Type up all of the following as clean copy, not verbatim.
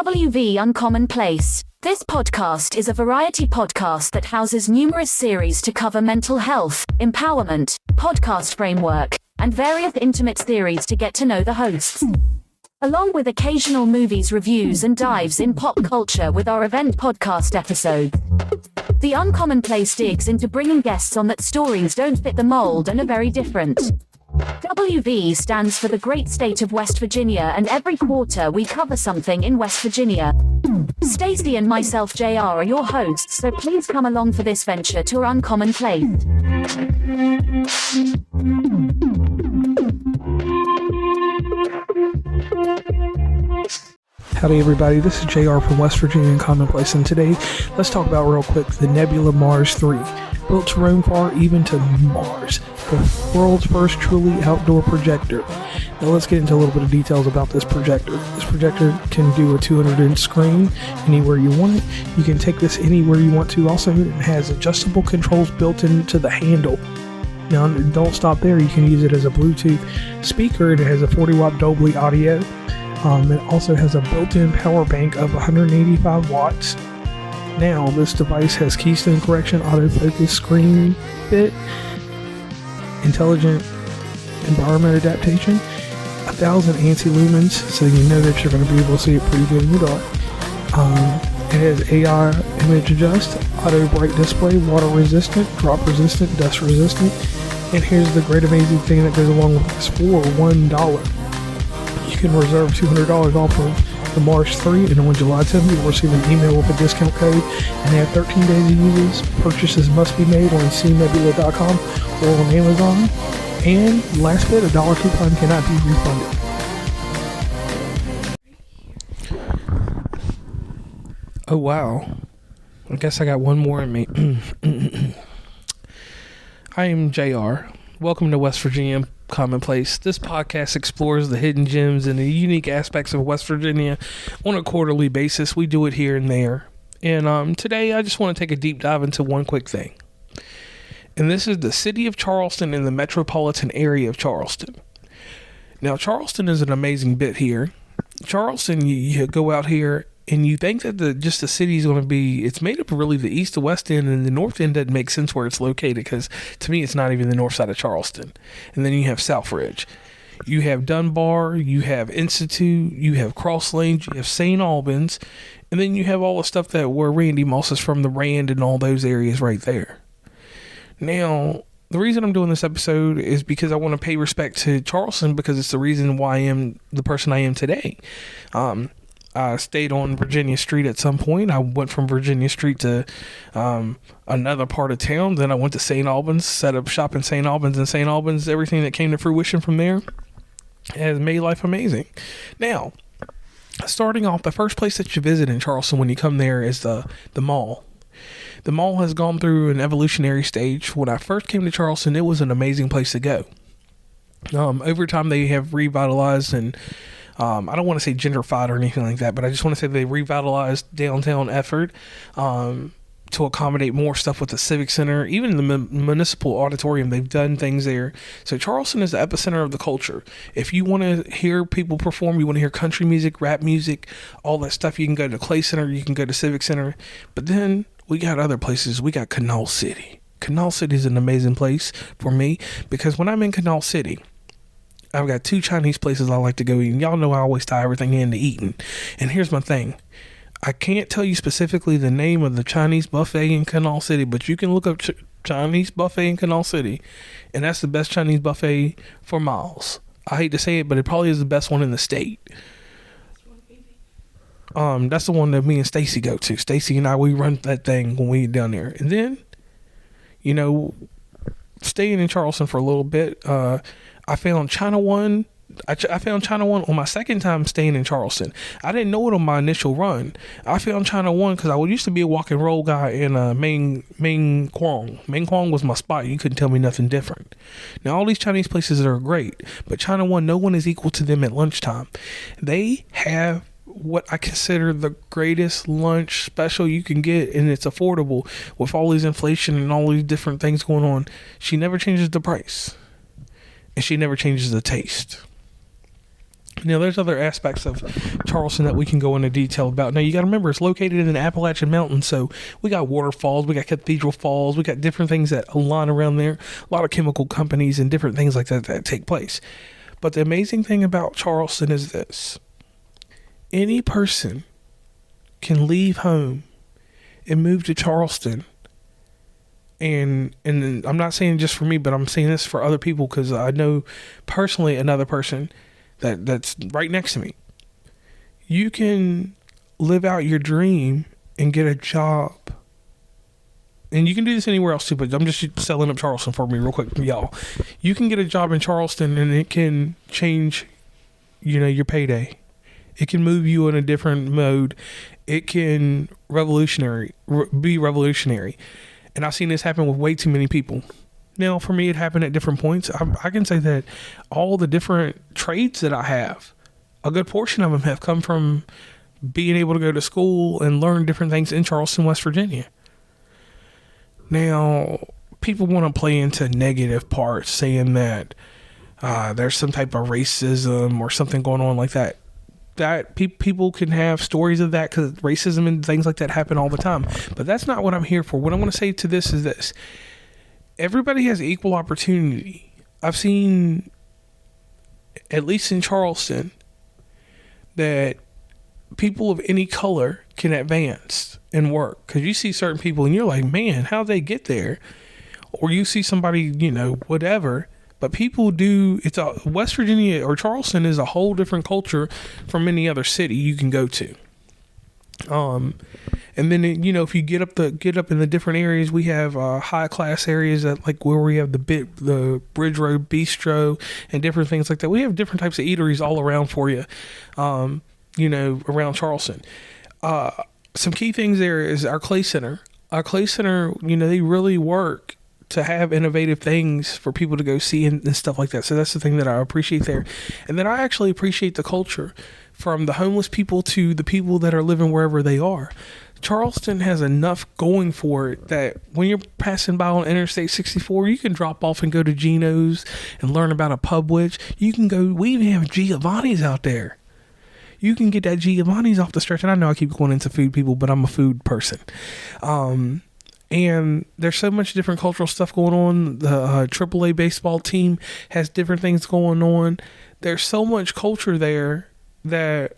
WV Uncommonplace. This podcast is a variety podcast that houses numerous series to cover mental health, empowerment, podcast framework, and various intimate theories to get to know the hosts. Along with occasional movies reviews and dives in pop culture with our event podcast episodes. The Uncommonplace digs into bringing guests on that stories don't fit the mold and are very different. WV stands for the great state of West Virginia, and every quarter we cover something in West Virginia. Stacey and myself, JR, are your hosts, so please come along for this venture to our Uncommonplace. Howdy everybody, this is JR from West Virginia Uncommonplace, and today let's talk about real quick the Nebula Mars 3, built to roam far even to Mars, the world's first truly outdoor projector. Now let's get into a little bit of details about this projector. This projector can do a 200-inch screen anywhere you want it. You can take this anywhere you want to. Also, it has adjustable controls built into the handle. Now don't stop there, you can use it as a Bluetooth speaker, and it has a 40-watt Dolby audio. It also has a built-in power bank of 185 watts. Now, this device has keystone correction, autofocus, screen fit, intelligent environment adaptation, 1,000 ANSI lumens, so you know that you're going to be able to see it pretty good in the dark. It has AI image adjust, auto bright display, water resistant, drop resistant, dust resistant. And here's the great amazing thing that goes along with this: for $1. You can reserve $200 off of the Mars 3, and on July 10th you'll receive an email with a discount code, and they have 13 days to use this. Purchases must be made on cnebula.com or on Amazon, and last bit, a dollar coupon cannot be refunded. Oh wow, I guess I got one more in me. I am JR. Welcome to West Virginia Commonplace. This podcast explores the hidden gems and the unique aspects of West Virginia on a quarterly basis. We do it here and there. And today I just want to take a deep dive into one quick thing. And this is the city of Charleston and the metropolitan area of Charleston. Now, Charleston is an amazing bit here. Charleston, you go out here and you think that the city is going to be, it's made up of really the east to west end, and the north end doesn't make sense where it's located, because to me it's not even the north side of Charleston. And then you have Southridge, you have Dunbar, you have Institute, you have Cross Lanes, you have St. Albans, and then you have all the stuff that where Randy Moss is from, the Rand and all those areas right there. Now, the reason I'm doing this episode is because I want to pay respect to Charleston, because it's the reason why I am the person I am today. I stayed on Virginia Street at some point. I went from Virginia Street to another part of town. Then I went to St. Albans, set up shop in St. Albans. And St. Albans, everything that came to fruition from there has made life amazing. Now, starting off, the first place that you visit in Charleston when you come there is the mall. The mall has gone through an evolutionary stage. When I first came to Charleston, it was an amazing place to go. Over time, they have revitalized and I don't want to say gentrified or anything like that, but I just want to say they revitalized downtown effort to accommodate more stuff with the Civic Center, even the municipal auditorium. They've done things there. So Charleston is the epicenter of the culture. If you want to hear people perform, you want to hear country music, rap music, all that stuff, you can go to Clay Center, you can go to Civic Center. But then we got other places. We got Canal City. Canal City is an amazing place for me, because when I'm in Canal City, I've got two Chinese places I like to go eat, and y'all know I always tie everything into eating. And here's my thing. I can't tell you specifically the name of the Chinese buffet in Canal City, but you can look up Chinese buffet in Canal City, and that's the best Chinese buffet for miles. I hate to say it, but it probably is the best one in the state. That's the one that me and Stacey go to. Stacey and I, we run that thing when we eat down there. And then, you know, staying in Charleston for a little bit, I found China One. I found China One on my second time staying in Charleston. I didn't know it on my initial run. I found China One because I used to be a walk and roll guy in Main Quang. Main Quang was my spot. You couldn't tell me nothing different. Now, all these Chinese places are great, but China One, no one is equal to them at lunchtime. They have what I consider the greatest lunch special you can get, and it's affordable with all these inflation and all these different things going on. She never changes the price, and she never changes the taste. Now, there's other aspects of Charleston that we can go into detail about. Now, you got to remember, it's located in the Appalachian Mountains, so we got waterfalls, we got Cathedral Falls, we got different things that align around there, a lot of chemical companies and different things like that take place. But the amazing thing about Charleston is this. Any person can leave home and move to Charleston, and I'm not saying just for me, but I'm saying this for other people because I know personally another person that's right next to me. You can live out your dream and get a job. And you can do this anywhere else too, but I'm just selling up Charleston for me real quick, y'all. You can get a job in Charleston and it can change, your payday. It can move you in a different mode. It can be revolutionary. And I've seen this happen with way too many people. Now, for me, it happened at different points. I can say that all the different trades that I have, a good portion of them have come from being able to go to school and learn different things in Charleston, West Virginia. Now, people want to play into negative parts, saying that there's some type of racism or something going on like that. That people can have stories of that because racism and things like that happen all the time. But that's not what I'm here for. What I'm going to say to this is this. Everybody has equal opportunity. I've seen, at least in Charleston, that people of any color can advance and work. Because you see certain people and you're like, man, how'd they get there? Or you see somebody, whatever. But people do, West Virginia or Charleston is a whole different culture from any other city you can go to. And then, if you get up in the different areas, we have high class areas that like where we have the Bridge Road Bistro and different things like that. We have different types of eateries all around for you, around Charleston. Some key things there is our Clay Center. Our Clay Center, they really work to have innovative things for people to go see and stuff like that. So that's the thing that I appreciate there. And then I actually appreciate the culture from the homeless people to the people that are living wherever they are. Charleston has enough going for it that when you're passing by on Interstate 64, you can drop off and go to Gino's and learn about a pub witch. We even have Giovanni's out there. You can get that Giovanni's off the stretch. And I know I keep going into food people, but I'm a food person. And there's so much different cultural stuff going on. The AAA baseball team has different things going on. There's so much culture there that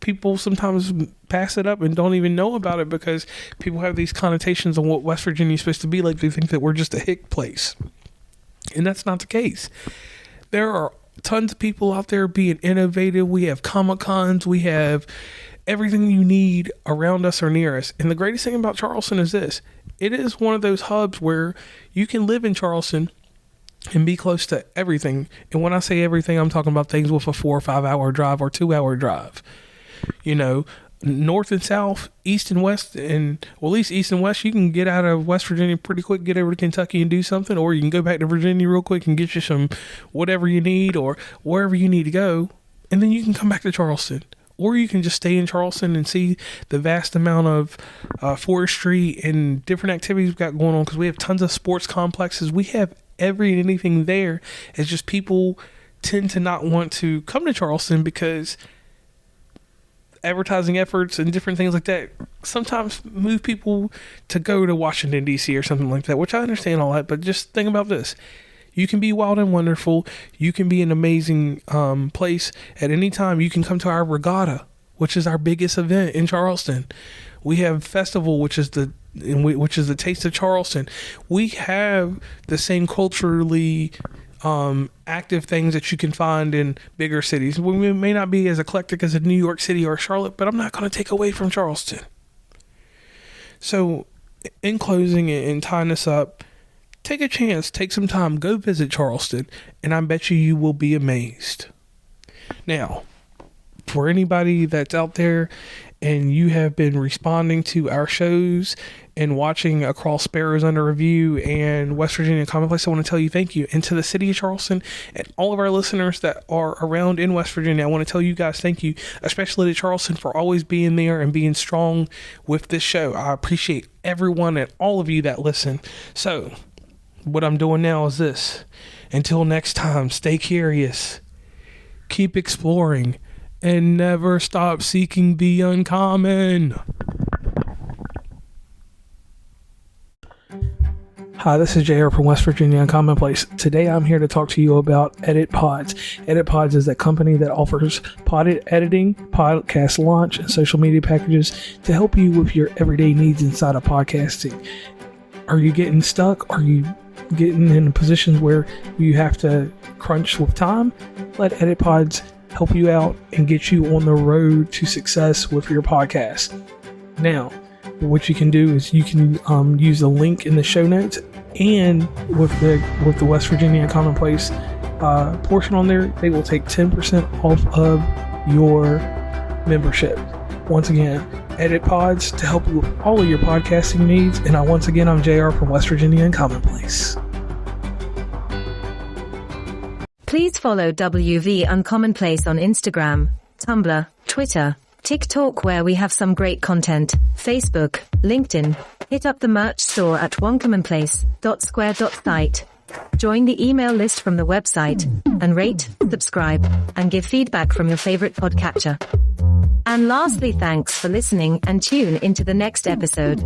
people sometimes pass it up and don't even know about it because people have these connotations on what West Virginia is supposed to be like. They think that we're just a hick place. And that's not the case. There are tons of people out there being innovative. We have Comic-Cons. We have everything you need around us or near us. And the greatest thing about Charleston is this. It is one of those hubs where you can live in Charleston and be close to everything. And when I say everything, I'm talking about things with a 4 or 5 hour drive or 2 hour drive. North and south, east and west, and at least east and west, you can get out of West Virginia pretty quick, get over to Kentucky and do something, or you can go back to Virginia real quick and get you some whatever you need or wherever you need to go. And then you can come back to Charleston. Or you can just stay in Charleston and see the vast amount of forestry and different activities we've got going on because we have tons of sports complexes. We have every and anything there. It's just people tend to not want to come to Charleston because advertising efforts and different things like that sometimes move people to go to Washington, D.C. or something like that, which I understand all that. But just think about this. You can be wild and wonderful. You can be an amazing place at any time. You can come to our regatta, which is our biggest event in Charleston. We have festival, which is the Taste of Charleston. We have the same culturally active things that you can find in bigger cities. We may not be as eclectic as a New York City or Charlotte, but I'm not going to take away from Charleston. So, in closing and tying this up, take a chance, take some time, go visit Charleston, and I bet you will be amazed. Now, for anybody that's out there and you have been responding to our shows and watching Across Sparrows Under Review and West Virginia Uncommonplace, I want to tell you thank you. And to the city of Charleston and all of our listeners that are around in West Virginia, I want to tell you guys thank you, especially to Charleston, for always being there and being strong with this show. I appreciate everyone and all of you that listen. So, what I'm doing now is this. Until next time, stay curious, keep exploring, and never stop seeking the uncommon. Hi, this is JR from West Virginia Uncommonplace. Today I'm here to talk to you about Edit Pods. Edit Pods is a company that offers pod editing, podcast launch, and social media packages to help you with your everyday needs inside of podcasting. Are you getting stuck? Are you getting in positions where you have to crunch with time? Let Edit Pods help you out and get you on the road to success with your podcast. Now, what you can do is you can use the link in the show notes, and with the West Virginia Uncommonplace portion on there, they will take 10% off of your membership. Once again, Edit Pods to help you with all of your podcasting needs. And I'm JR from West Virginia Uncommonplace. Please follow WV Uncommonplace on Instagram, Tumblr, Twitter, TikTok, where we have some great content, Facebook, LinkedIn. Hit up the merch store at oncommonplace.square.site. Join the email list from the website, and rate, subscribe, and give feedback from your favorite podcatcher. And lastly, thanks for listening, and tune into the next episode.